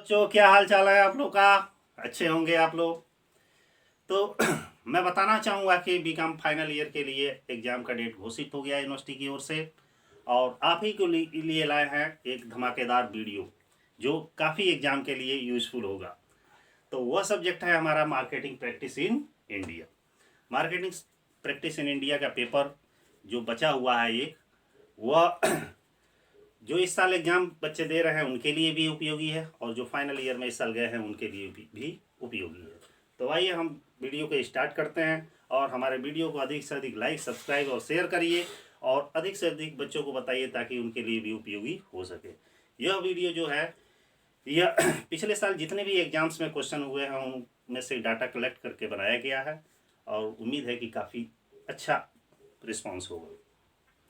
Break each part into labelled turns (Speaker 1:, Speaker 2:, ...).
Speaker 1: बच्चों, क्या हाल चाल है आप लोग का? अच्छे होंगे आप लोग। तो मैं बताना चाहूँगा कि बीकॉम फाइनल ईयर के लिए एग्ज़ाम का डेट घोषित हो गया यूनिवर्सिटी की ओर से, और आप ही को लिए लाए हैं एक धमाकेदार वीडियो जो काफ़ी एग्ज़ाम के लिए यूज़फुल होगा। तो वह सब्जेक्ट है हमारा marketing practice in India. Marketing practice in India का पेपर जो बचा हुआ है एक, वह जो इस साल एग्जाम बच्चे दे रहे हैं उनके लिए भी उपयोगी है, और जो फाइनल ईयर में इस साल गए हैं उनके लिए भी उपयोगी है। तो आइए हम वीडियो को स्टार्ट करते हैं, और हमारे वीडियो को अधिक से अधिक लाइक, सब्सक्राइब और शेयर करिए, और अधिक से अधिक बच्चों को बताइए ताकि उनके लिए भी उपयोगी हो सके। यह वीडियो जो है यह पिछले साल जितने भी एग्जाम्स में क्वेश्चन हुए हैं उनमें से डाटा कलेक्ट करके बनाया गया है, और उम्मीद है कि काफ़ी अच्छा रिस्पॉन्स होगा।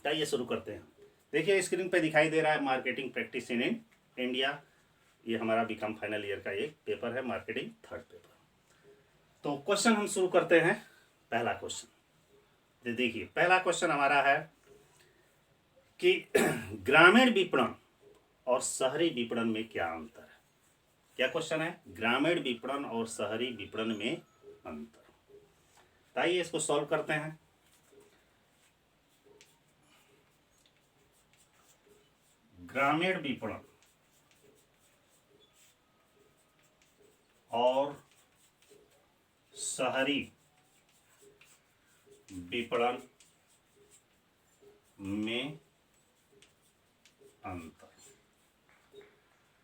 Speaker 1: तो आइए शुरू करते हैं। देखिए स्क्रीन पे दिखाई दे रहा है मार्केटिंग प्रैक्टिस इन इंडिया। ये हमारा बीकॉम फाइनल ईयर का एक पेपर है, मार्केटिंग थर्ड पेपर। तो क्वेश्चन हम शुरू करते हैं। पहला क्वेश्चन देखिए, पहला क्वेश्चन हमारा है कि ग्रामीण विपणन और शहरी विपणन में क्या अंतर है। क्या क्वेश्चन है? ग्रामीण विपणन और शहरी विपणन में अंतर। आइए इसको सॉल्व करते हैं। ग्रामीण विपणन और शहरी विपणन में अंतर।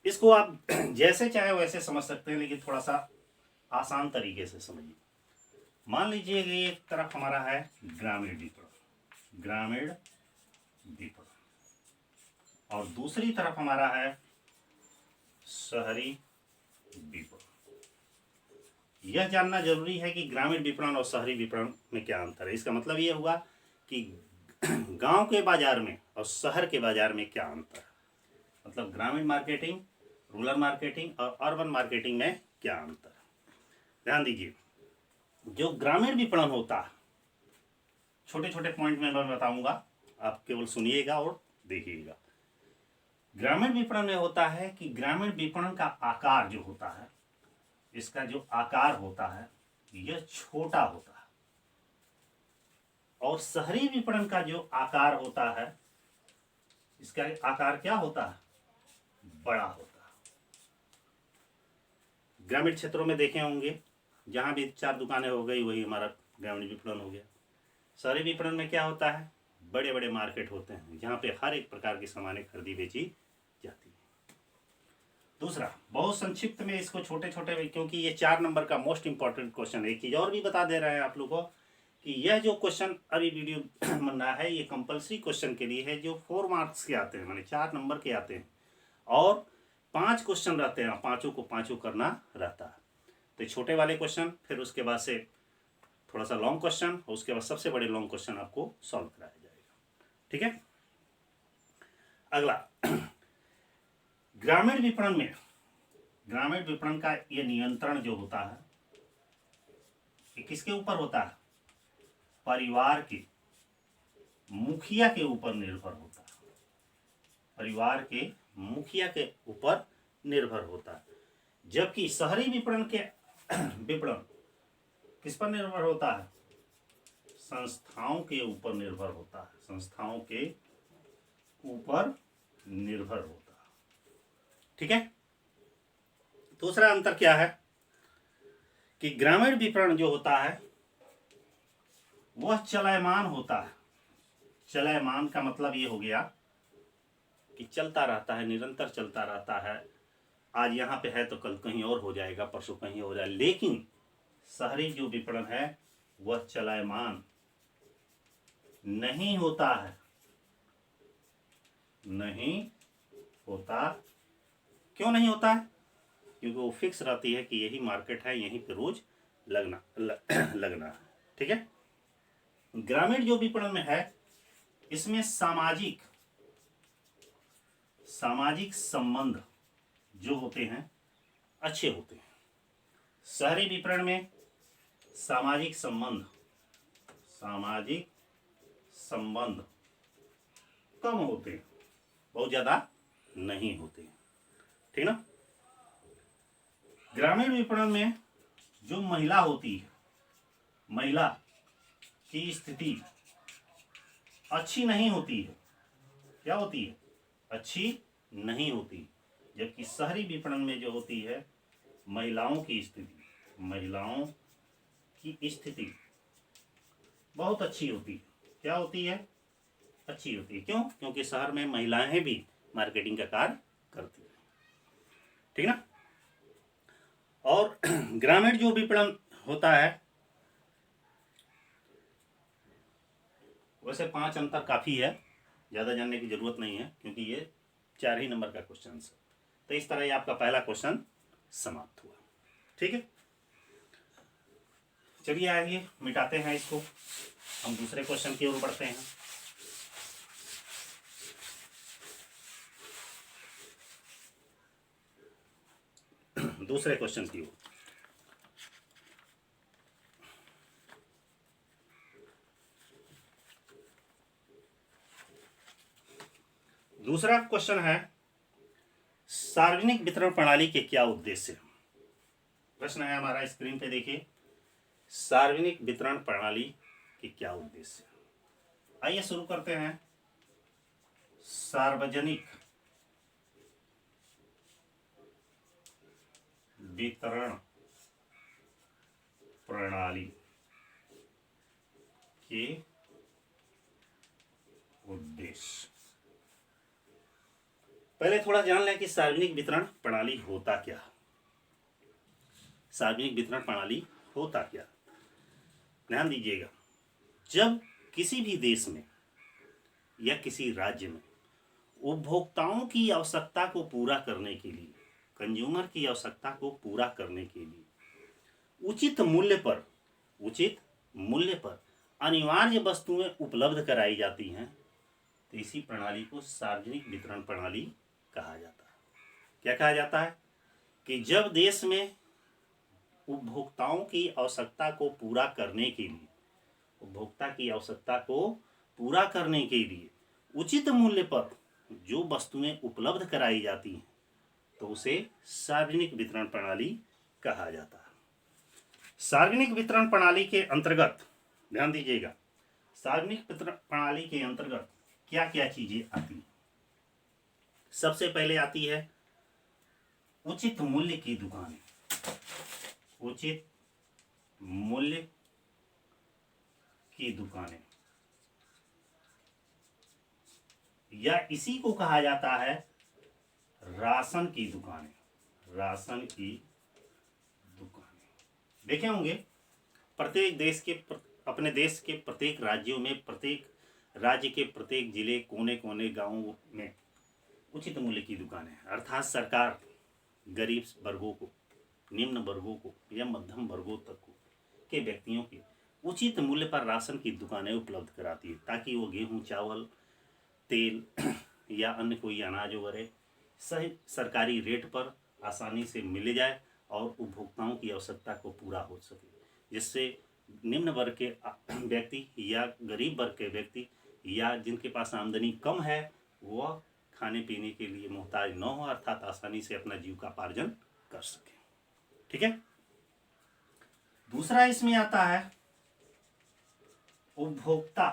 Speaker 1: इसको आप जैसे चाहे वैसे समझ सकते हैं, लेकिन थोड़ा सा आसान तरीके से समझिए। मान लीजिए कि एक तरफ हमारा है ग्रामीण विपणन, ग्रामीण विपणन, और दूसरी तरफ हमारा है शहरी विपणन। यह जानना जरूरी है कि ग्रामीण विपणन और शहरी विपणन में क्या अंतर है। इसका मतलब यह हुआ कि गांव के बाजार में और शहर के बाजार में क्या अंतर है। मतलब ग्रामीण मार्केटिंग, रूरल मार्केटिंग और अर्बन मार्केटिंग में क्या अंतर है। ध्यान दीजिए, जो ग्रामीण विपणन होता है, छोटे छोटे पॉइंट में मैं बताऊंगा, आप केवल सुनिएगा और देखिएगा। ग्रामीण विपणन में होता है कि ग्रामीण विपणन का आकार जो होता है, इसका जो आकार होता है यह छोटा होता है, और शहरी विपणन का जो आकार होता है, इसका आकार क्या होता है? बड़ा होता है। ग्रामीण क्षेत्रों में देखे होंगे, जहां भी 4 दुकानें हो गई वही हमारा ग्रामीण विपणन हो गया। शहरी विपणन में क्या होता है? बड़े बड़े मार्केट होते हैं जहां पे हर एक प्रकार की सामानें खरीदी बेची जाती है। दूसरा, बहुत संक्षिप्त में इसको छोटे छोटे, क्योंकि ये 4 नंबर का मोस्ट इंपॉर्टेंट क्वेश्चन है। एक चीज और भी बता दे रहे हैं आप लोगों को कि यह जो क्वेश्चन अभी वीडियो बन रहा है ये कंपलसरी क्वेश्चन के लिए है, जो 4 मार्क्स के आते हैं, माने 4 नंबर के आते हैं, और 5 क्वेश्चन रहते हैं, पांचों को पांचों करना रहता है। तो छोटे वाले क्वेश्चन, फिर उसके बाद से थोड़ा सा लॉन्ग क्वेश्चन, और उसके बाद सबसे बड़े लॉन्ग क्वेश्चन आपको सॉल्व कराया जाएगा। ठीक है। अगला, ग्रामीण विपणन में, ग्रामीण विपणन का ये नियंत्रण जो होता है ये किसके ऊपर होता है? परिवार के मुखिया के ऊपर निर्भर होता है। परिवार के मुखिया के ऊपर निर्भर होता है। जबकि शहरी विपणन के विपणन किस पर निर्भर होता है? संस्थाओं के ऊपर निर्भर होता है। संस्थाओं के ऊपर निर्भर होता है। ठीक है। दूसरा अंतर क्या है कि ग्रामीण विपणन जो होता है वह चलायमान होता है। चलायमान का मतलब ये हो गया कि चलता रहता है, निरंतर चलता रहता है। आज यहाँ पे है तो कल कहीं और हो जाएगा, परसों कहीं हो जाएगा। लेकिन शहरी जो विपणन है वह चलायमान नहीं होता है, नहीं होता। क्यों नहीं होता है? क्योंकि वो फिक्स रहती है कि यही मार्केट है, यहीं पे रोज लगना है। ठीक है। ग्रामीण जो विपणन में है इसमें सामाजिक संबंध जो होते हैं अच्छे होते हैं। शहरी विपणन में सामाजिक संबंध कम होते हैं, बहुत ज्यादा नहीं होते। ठीक ना। ग्रामीण विपणन में जो महिला होती है, महिला की स्थिति अच्छी नहीं होती है। क्या होती है? अच्छी नहीं होती। जबकि शहरी विपणन में जो होती है, महिलाओं की स्थिति बहुत अच्छी होती है। क्या होती है? अच्छी होती है। क्यों? क्योंकि शहर में महिलाएं भी मार्केटिंग का कार्य करती है। ठीक ना? और ग्रामीण जो विपणन होता है, वैसे 5 अंतर काफ़ी है, ज़्यादा जानने की ज़रूरत नहीं है, क्योंकि ये 4 ही नंबर का क्वेश्चन है। तो इस तरह ये आपका पहला क्वेश्चन समाप्त हुआ। ठीक है, चलिए आइए मिटाते हैं इसको, हम दूसरे क्वेश्चन की ओर बढ़ते हैं। दूसरे क्वेश्चन की ओर। दूसरा क्वेश्चन है, सार्वजनिक वितरण प्रणाली के क्या उद्देश्य? प्रश्न है हमारा, स्क्रीन पे देखिए। सार्वजनिक वितरण प्रणाली के क्या उद्देश्य? आइए शुरू करते हैं। सार्वजनिक वितरण प्रणाली के उद्देश्य। पहले थोड़ा जान लें कि सार्वजनिक वितरण प्रणाली होता क्या। सार्वजनिक वितरण प्रणाली होता क्या, ध्यान दीजिएगा। जब किसी भी देश में या किसी राज्य में उपभोक्ताओं की आवश्यकता को पूरा करने के लिए, कंज्यूमर की आवश्यकता को पूरा करने के लिए उचित मूल्य पर अनिवार्य वस्तुएं उपलब्ध कराई जाती हैं, तो इसी प्रणाली को सार्वजनिक वितरण प्रणाली कहा जाता है। क्या कहा जाता है? कि जब देश में उपभोक्ताओं की आवश्यकता को पूरा करने के लिए, उपभोक्ता की आवश्यकता को पूरा करने के लिए उचित मूल्य पर जो वस्तुएं उपलब्ध कराई जाती हैं, तो उसे सार्वजनिक वितरण प्रणाली कहा जाता है। सार्वजनिक वितरण प्रणाली के अंतर्गत ध्यान दीजिएगा, सार्वजनिक वितरण प्रणाली के अंतर्गत क्या क्या चीजें आती हैं? सबसे पहले आती है उचित मूल्य की दुकानें। उचित मूल्य की दुकानें, या इसी को कहा जाता है राशन की दुकानें। राशन की दुकानें देखे होंगे, प्रत्येक देश के अपने देश के प्रत्येक राज्यों में, प्रत्येक राज्य के प्रत्येक जिले, कोने कोने गांवों में उचित मूल्य की दुकानें, अर्थात सरकार गरीब वर्गों को, निम्न वर्गों को या मध्यम वर्गों तक को के व्यक्तियों के उचित मूल्य पर राशन की दुकानें उपलब्ध कराती है, ताकि वो गेहूं, चावल, तेल या अन्य कोई अनाज वगैरह सही सरकारी रेट पर आसानी से मिल जाए और उपभोक्ताओं की आवश्यकता को पूरा हो सके, जिससे निम्न वर्ग के व्यक्ति या गरीब वर्ग के व्यक्ति या जिनके पास आमदनी कम है, वह खाने पीने के लिए मोहताज न हो, अर्थात आसानी से अपना जीविकोपार्जन कर सके। ठीक है। दूसरा इसमें आता है उपभोक्ता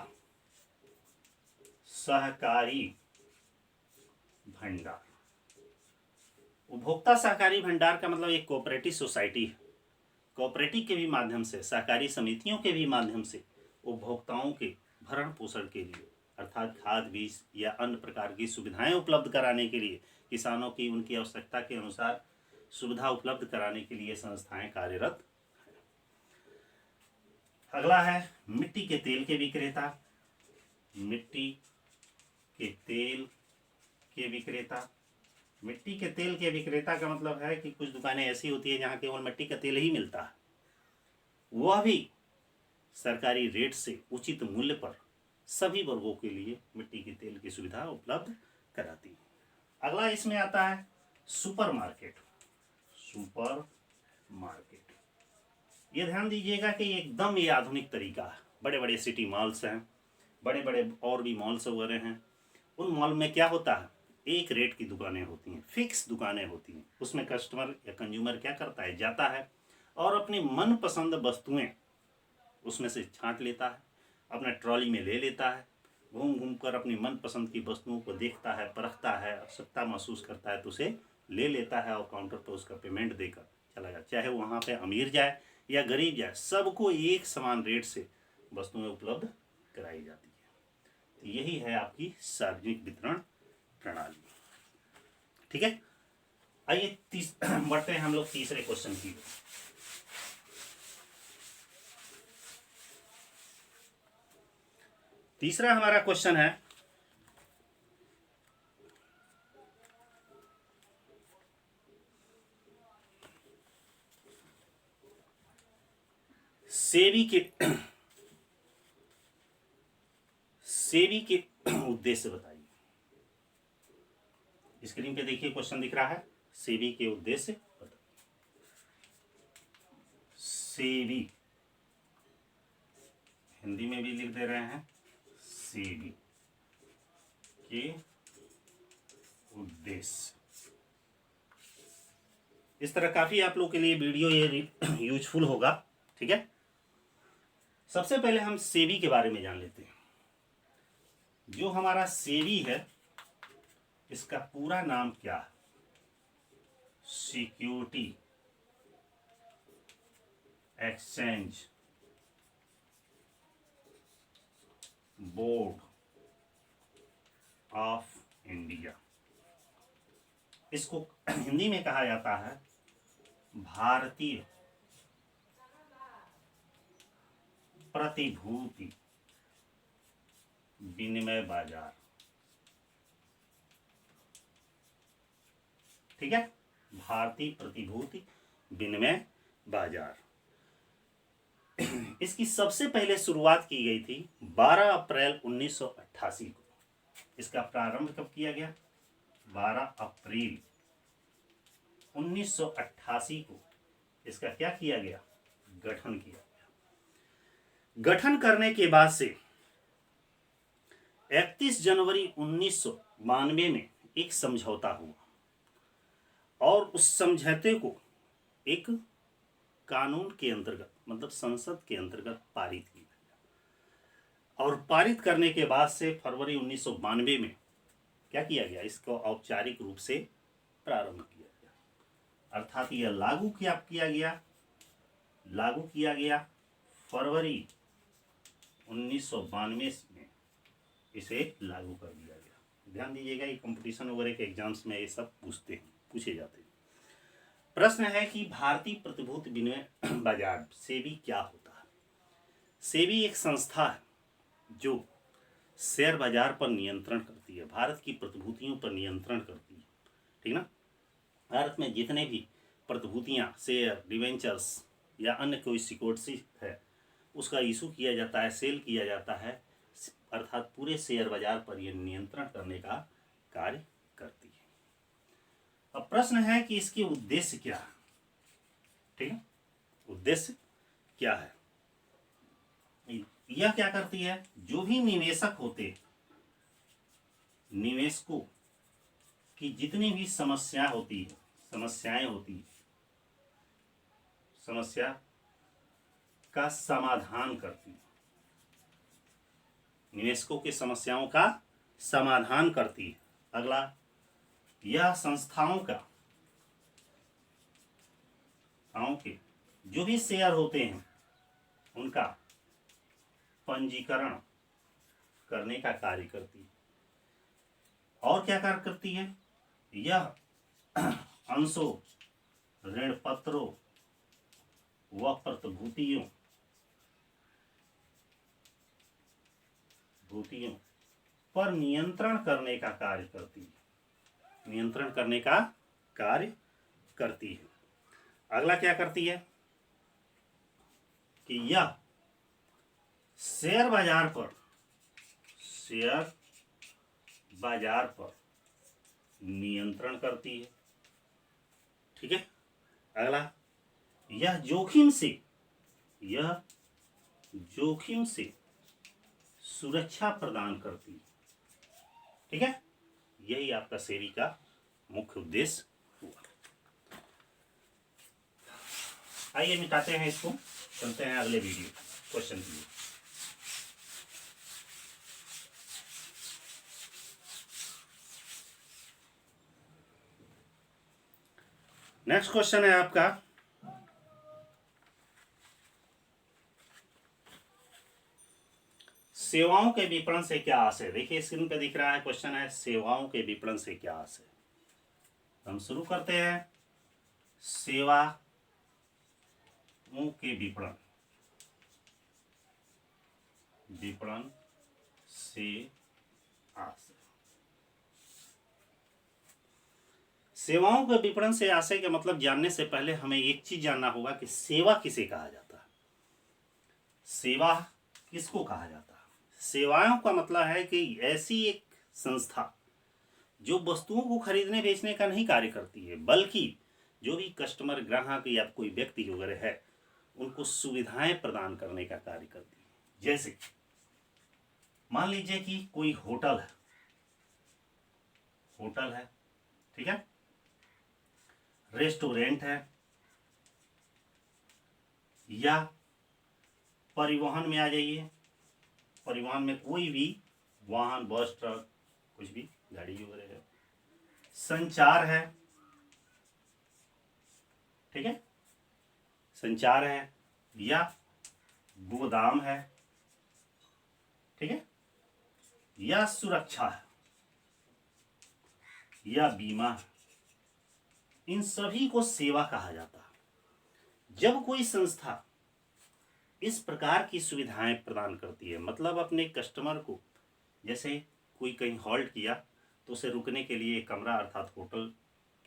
Speaker 1: सहकारी भंडार। उपभोक्ता सहकारी भंडार का मतलब एक कोऑपरेटिव सोसाइटी है। कोऑपरेटिव के भी माध्यम से, सहकारी समितियों के भी माध्यम से उपभोक्ताओं के भरण पोषण के लिए, अर्थात खाद, बीज या अन्य प्रकार की सुविधाएं उपलब्ध कराने के लिए, किसानों की उनकी आवश्यकता के अनुसार सुविधा उपलब्ध कराने के लिए संस्थाएं कार्यरत। अगला है मिट्टी के तेल के विक्रेता। मिट्टी के तेल के विक्रेता। मिट्टी के तेल के विक्रेता का मतलब है कि कुछ दुकानें ऐसी होती है जहां केवल मिट्टी का तेल ही मिलता है, वह भी सरकारी रेट से उचित मूल्य पर सभी वर्गों के लिए मिट्टी के तेल की सुविधा उपलब्ध कराती है। अगला इसमें आता है सुपर मार्केट। सुपर मार्केट, ये ध्यान दीजिएगा कि एकदम ये आधुनिक तरीका है। बड़े बड़े सिटी मॉल्स हैं, बड़े बड़े और भी मॉल्स वगैरह हैं। उन मॉल में क्या होता है एक रेट की दुकानें होती हैं, फिक्स दुकानें होती हैं। उसमें कस्टमर या कंज्यूमर क्या करता है, जाता है और अपनी मनपसंद वस्तुएं उसमें से छांट लेता है, अपना ट्रॉली में ले लेता है, घूम घूम कर अपनी मनपसंद की वस्तुओं को देखता है, परखता है, आवश्यकता महसूस करता है तो उसे ले लेता है और काउंटर पर उसका पेमेंट देकर चला जाए। चाहे वहाँ पे अमीर जाए या गरीब जाए, सबको एक समान रेट से वस्तुएं उपलब्ध कराई जाती है। तो यही है आपकी सार्वजनिक वितरण प्रणाली। ठीक है, आइए बढ़ते हैं हम लोग तीसरे क्वेश्चन की। तीसरा हमारा क्वेश्चन है, सेबी के उद्देश्य बताइए। स्क्रीन पे देखिए क्वेश्चन दिख रहा है, सेबी के उद्देश्य बताइए। सेबी हिंदी में भी लिख दे रहे हैं, सेबी के उद्देश्य। इस तरह काफी आप लोग के लिए वीडियो ये यूजफुल होगा। ठीक है, सबसे पहले हम सेबी के बारे में जान लेते हैं। जो हमारा सेबी है, इसका पूरा नाम क्या है? Security exchange board of India. इसको हिंदी में कहा जाता है भारतीय प्रतिभूति विनिमय बाजार। ठीक है, भारतीय प्रतिभूति विनिमय बाजार। इसकी सबसे पहले शुरुआत की गई थी 12 अप्रैल 1988 को। इसका प्रारंभ कब किया गया? 12 अप्रैल 1988 को इसका क्या किया गया? गठन किया गया। गठन करने के बाद से 31 जनवरी 1992 में एक समझौता हुआ और उस समझौते को एक कानून के अंतर्गत, मतलब संसद के अंतर्गत पारित किया गया। और पारित करने के बाद से फरवरी 1992 में क्या किया गया? इसको औपचारिक रूप से प्रारंभ किया गया, अर्थात यह लागू किया गया फरवरी 1992 में इसे लागू कर दिया गया। ध्यान दीजिएगा, ये कंपटीशन वगैरह के एग्जाम्स में ये सब पूछे जाते हैं। प्रश्न है कि भारतीय प्रतिभूति विनिमय बाजार सेबी क्या होता है? सेबी एक संस्था है जो शेयर बाजार पर नियंत्रण करती है, भारत की प्रतिभूतियों पर नियंत्रण करती है। ठीक ना, भारत में जितने भी प्रतिभूतियां, शेयर, डिवेंचर्स या अन्य कोई सिक्योरिटी है, उसका इशू किया जाता है, सेल किया जाता है, अर्थात पूरे शेयर बाजार पर यह नियंत्रण करने का कार्य करती है। अब प्रश्न है कि इसके उद्देश्य क्या है? ठीक है, उद्देश्य क्या है? यह क्या करती है? जो भी निवेशक होते, निवेशकों की जितनी भी समस्याएं होती है, समस्या का समाधान करती है, निवेशकों की समस्याओं का समाधान करती है। अगला, यह संस्थाओं के जो भी शेयर होते हैं उनका पंजीकरण करने का कार्य करती है। और क्या कार्य करती है? यह अंशों, ऋण पत्रों व प्रतिभूतियों पर नियंत्रण करने का कार्य करती है। अगला क्या करती है कि यह शेयर बाजार पर नियंत्रण करती है। ठीक है, अगला, यह जोखिम से सुरक्षा प्रदान करती है। ठीक है, यही आपका सेवी का मुख्य उद्देश्य हुआ। आइए मिटाते हैं इसको, चलते हैं अगले वीडियो क्वेश्चन के लिए। नेक्स्ट क्वेश्चन है आपका, सेवाओं के विपणन से क्या आशय। देखिए स्क्रीन पे दिख रहा है क्वेश्चन है, सेवाओं के विपणन से क्या आशय। हम शुरू करते हैं, सेवाओं के विपणन से आशय। सेवाओं के विपणन से आशय का मतलब जानने से पहले हमें एक चीज जानना होगा कि सेवा किसे कहा जाता है, सेवा किसको कहा जाता है। सेवाओं का मतलब है कि ऐसी एक संस्था जो वस्तुओं को खरीदने बेचने का नहीं कार्य करती है, बल्कि जो भी कस्टमर, ग्राहक या कोई व्यक्ति वगैरह है उनको सुविधाएं प्रदान करने का कार्य करती है। जैसे मान लीजिए कि कोई होटल है, ठीक है, रेस्टोरेंट है, या परिवहन में आ जाइए, परिवहन में कोई भी वाहन, बस, ट्रक, कुछ भी गाड़ी वगैरह है, संचार है, ठीक है, संचार है, या गोदाम है, ठीक है, या सुरक्षा है, या बीमा है। इन सभी को सेवा कहा जाता है। जब कोई संस्था इस प्रकार की सुविधाएं प्रदान करती है, मतलब अपने कस्टमर को, जैसे कोई कहीं हॉल्ट किया तो उसे रुकने के लिए कमरा अर्थात होटल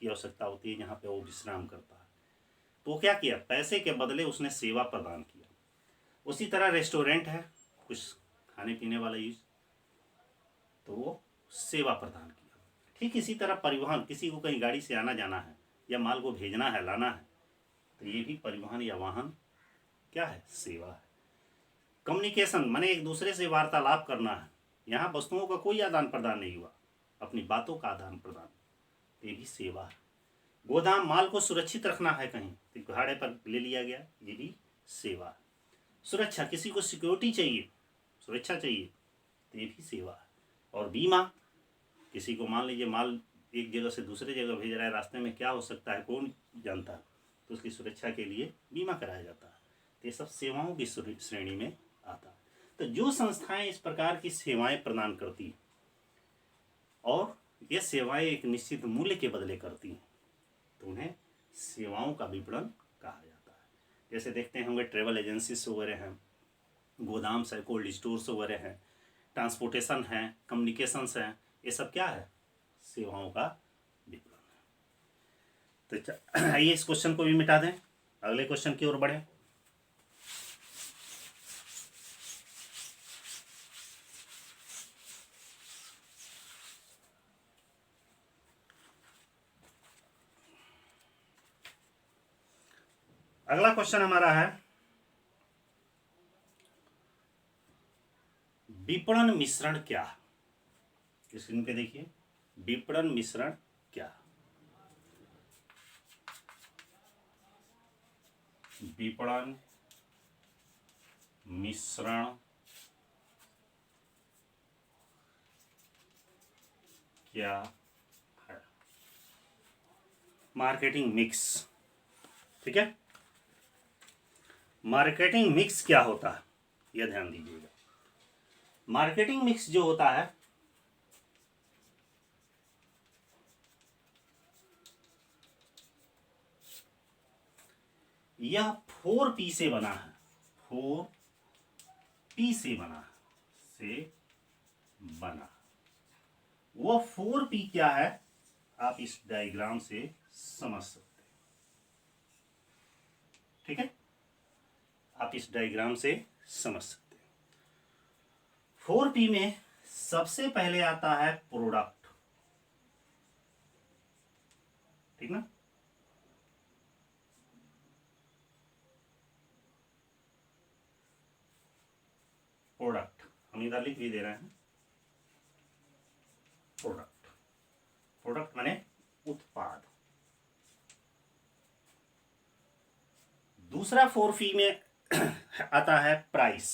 Speaker 1: की आवश्यकता होती है जहाँ पे वो विश्राम करता है, तो क्या किया, पैसे के बदले उसने सेवा प्रदान किया। उसी तरह रेस्टोरेंट है, कुछ खाने पीने वाला यूज, तो वो सेवा प्रदान किया। ठीक इसी तरह परिवहन, किसी को कहीं गाड़ी से आना जाना है या माल को भेजना है, लाना है, तो ये भी परिवहन या वाहन क्या है, सेवा है। कम्युनिकेशन माने एक दूसरे से वार्तालाप करना है, यहाँ वस्तुओं का कोई आदान प्रदान नहीं हुआ, अपनी बातों का आदान प्रदान, ये भी सेवा है। गोदाम, माल को सुरक्षित रखना है, कहीं तो भाड़े पर ले लिया गया, ये भी सेवा है। सुरक्षा, किसी को सिक्योरिटी चाहिए, सुरक्षा चाहिए, तो ये भी सेवा है। और बीमा, किसी को मान लीजिए माल एक जगह से दूसरे जगह भेज रहा है, रास्ते में क्या हो सकता है कौन जानता है, तो उसकी सुरक्षा के लिए बीमा कराया जाता है। तो ये सब सेवाओं की श्रेणी में आता है। तो जो संस्थाएं इस प्रकार की सेवाएं प्रदान करती हैं और ये सेवाएं एक निश्चित मूल्य के बदले करती हैं, तो उन्हें सेवाओं का विपणन कहा जाता है। जैसे देखते होंगे ट्रेवल एजेंसीज वगैरह हैं, गोदाम्स है, कोल्ड स्टोर्स वगैरह हैं, ट्रांसपोर्टेशन है, कम्युनिकेशंस हैं, ये सब क्या है, सेवाओं का विपणन है। तो आइए इस क्वेश्चन को भी मिटा दें, अगले क्वेश्चन की ओर बढ़े। अगला क्वेश्चन हमारा है, विपणन मिश्रण क्या। स्क्रीन पे देखिए, विपणन मिश्रण क्या। विपणन मिश्रण क्या है। मार्केटिंग मिक्स, ठीक है, मार्केटिंग मिक्स क्या होता है, यह ध्यान दीजिएगा। मार्केटिंग मिक्स जो होता है, यह 4P से बना है, 4P से बना। वो 4P क्या है, आप इस डायग्राम से समझ सकते हैं, ठीक है, आप इस डायग्राम से समझ सकते हैं। 4P में सबसे पहले आता है प्रोडक्ट, ठीक ना, प्रोडक्ट हम इधर लिख भी दे रहे हैं, प्रोडक्ट। प्रोडक्ट माने उत्पाद। दूसरा 4P में आता है प्राइस।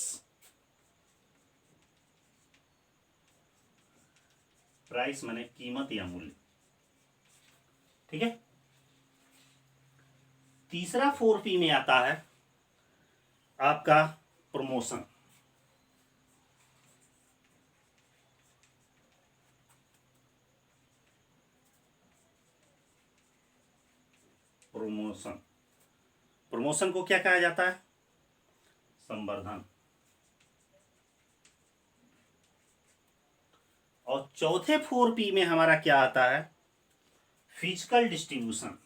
Speaker 1: प्राइस माने कीमत या मूल्य, ठीक है। तीसरा 4P में आता है आपका प्रमोशन। प्रमोशन, प्रमोशन को क्या कहा जाता है? संवर्धन। और चौथे 4P में हमारा क्या आता है? Physical distribution.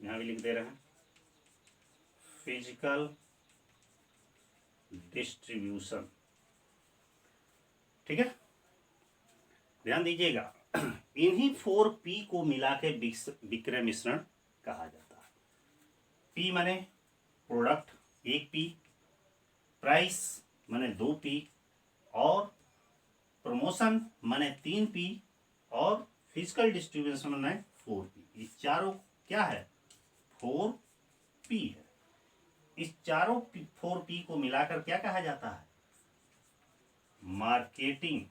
Speaker 1: यहां भी लिख दे रहे हैं, फिजिकल डिस्ट्रीब्यूशन, ठीक है। ध्यान दीजिएगा, इन्हीं 4P को मिला के विक्रय मिश्रण कहा जाता है। P माने प्रोडक्ट 1P, प्राइस माने 2P, और प्रमोशन माने 3P, और फिजिकल डिस्ट्रीब्यूशन माने 4P। ये चारों क्या है? 4P है। इस चारों 4P को मिलाकर क्या कहा जाता है? मार्केटिंग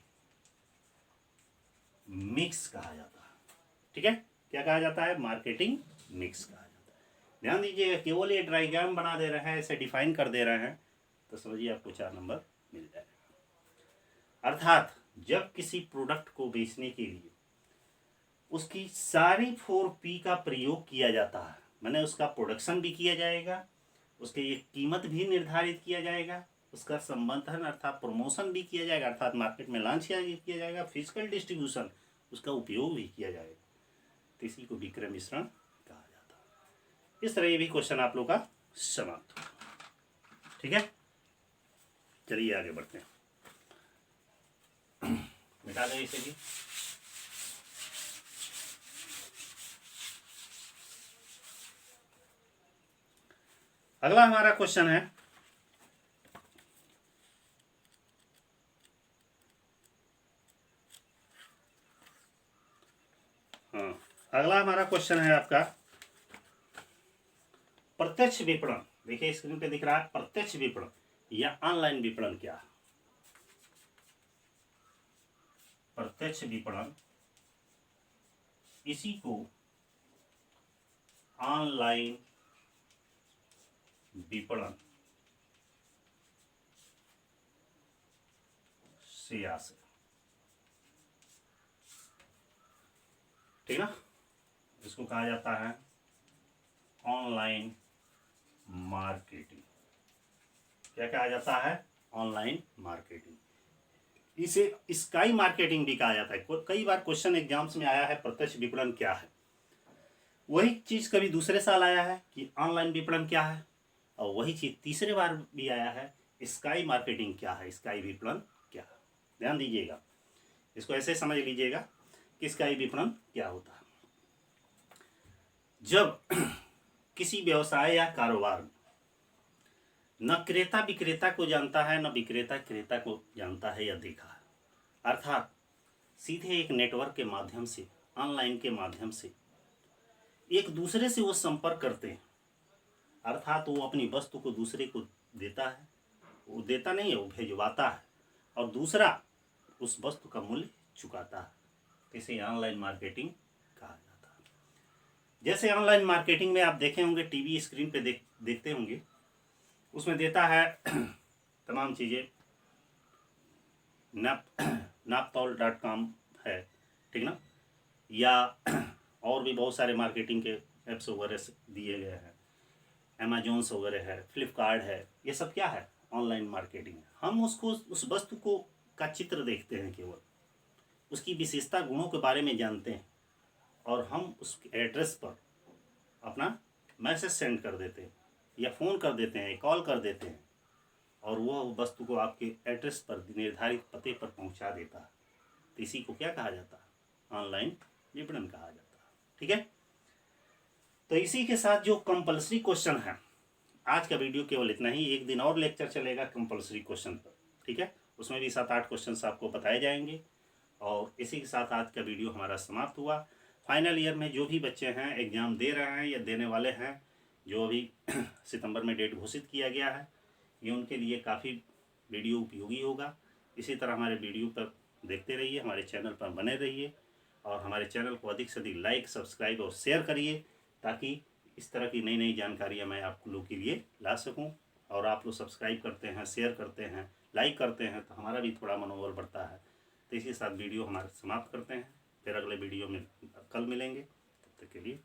Speaker 1: मिक्स कहा जाता है, ठीक है। क्या कहा जाता है? मार्केटिंग मिक्स कहा जाता है। ध्यान दीजिए, केवल ये डायग्राम बना दे रहे हैं, इसे डिफाइन कर दे रहे हैं, तो समझिए आपको 4 नंबर मिल जाएगा। अर्थात जब किसी प्रोडक्ट को बेचने के लिए उसकी सारी 4P का प्रयोग किया जाता है, माने उसका प्रोडक्शन भी किया जाएगा, उसकी एक कीमत भी निर्धारित किया जाएगा, उसका संवर्धन अर्थात प्रमोशन भी किया जाएगा, अर्थात मार्केट में लॉन्च किया जाएगा, फिजिकल डिस्ट्रीब्यूशन उसका उपयोग भी किया जाएगा, तो इसी को विक्रय मिश्रण कहा जाता है। इस तरह ये भी क्वेश्चन आप लोग का समाप्त हो, ठीक है। चलिए आगे बढ़ते हैं, मिटा दें इसे भी। अगला हमारा क्वेश्चन है, अगला हमारा क्वेश्चन है आपका प्रत्यक्ष विपणन। देखिए स्क्रीन पे दिख रहा है, प्रत्यक्ष विपणन या ऑनलाइन विपणन क्या है? प्रत्यक्ष विपणन, इसी को ऑनलाइन विपणन से आशय, ठीक ना। इसको कहा जाता है ऑनलाइन मार्केटिंग। क्या कहा जाता है? Online marketing. इसे स्काई मार्केटिंग भी कहा जाता है। कई बार क्वेश्चन एग्जाम्स में आया है प्रत्यक्ष विपणन क्या है, वही चीज कभी दूसरे साल आया है कि ऑनलाइन विपणन क्या है, और वही चीज तीसरे बार भी आया है स्काई मार्केटिंग क्या है, स्काई विपणन क्या है। ध्यान दीजिएगा, इसको ऐसे समझ लीजिएगा कि स्काई विपणन क्या होता है। जब किसी व्यवसाय या कारोबार में न क्रेता विक्रेता को जानता है, न विक्रेता क्रेता को जानता है या देखा है, अर्थात सीधे एक नेटवर्क के माध्यम से, ऑनलाइन के माध्यम से एक दूसरे से वो संपर्क करते हैं, अर्थात वो अपनी वस्तु को दूसरे को देता है, वो देता नहीं है, वो भेजवाता है, और दूसरा उस वस्तु का मूल्य चुकाता है। इसे ऑनलाइन मार्केटिंग कहा जाता है। जैसे ऑनलाइन मार्केटिंग में आप देखे होंगे, टीवी स्क्रीन पे देखते होंगे, उसमें देता है तमाम चीज़ें, naptol.com है, ठीक ना, या और भी बहुत सारे मार्केटिंग के ऐप्स वगैरह दिए गए हैं, अमेजोन्स वगैरह है, फ्लिपकार्ट है, ये सब क्या है? ऑनलाइन मार्केटिंग है। हम उसको, उस वस्तु को का चित्र देखते हैं, केवल उसकी विशेषता गुणों के बारे में जानते हैं, और हम उस एड्रेस पर अपना मैसेज सेंड कर देते हैं, या फ़ोन कर देते हैं, कॉल कर देते हैं, और वह वस्तु को आपके एड्रेस पर निर्धारित पते पर पहुंचा देता है। तो इसी को क्या कहा जाता है? ऑनलाइन विपणन कहा जाता है, ठीक है। तो इसी के साथ जो कंपल्सरी क्वेश्चन है आज का वीडियो केवल इतना ही। एक दिन और लेक्चर चलेगा कंपलसरी क्वेश्चन पर, ठीक है, उसमें भी 7-8 क्वेश्चन आपको बताए जाएंगे। और इसी के साथ आज का वीडियो हमारा समाप्त हुआ। फाइनल ईयर में जो भी बच्चे हैं एग्ज़ाम दे रहे हैं या देने वाले हैं, जो अभी सितंबर में डेट घोषित किया गया है, ये उनके लिए काफ़ी वीडियो उपयोगी होगा। इसी तरह हमारे वीडियो पर देखते रहिए, हमारे चैनल पर बने रहिए और हमारे चैनल को अधिक से अधिक लाइक, सब्सक्राइब और शेयर करिए, ताकि इस तरह की नई नई जानकारियाँ मैं आप लोग के लिए ला सकूँ। और आप लोग सब्सक्राइब करते हैं, शेयर करते हैं, लाइक करते हैं तो हमारा भी थोड़ा मनोबल बढ़ता है। तो इसी के साथ वीडियो हमारे समाप्त करते हैं, फिर अगले वीडियो में कल मिलेंगे। तब तक के लिए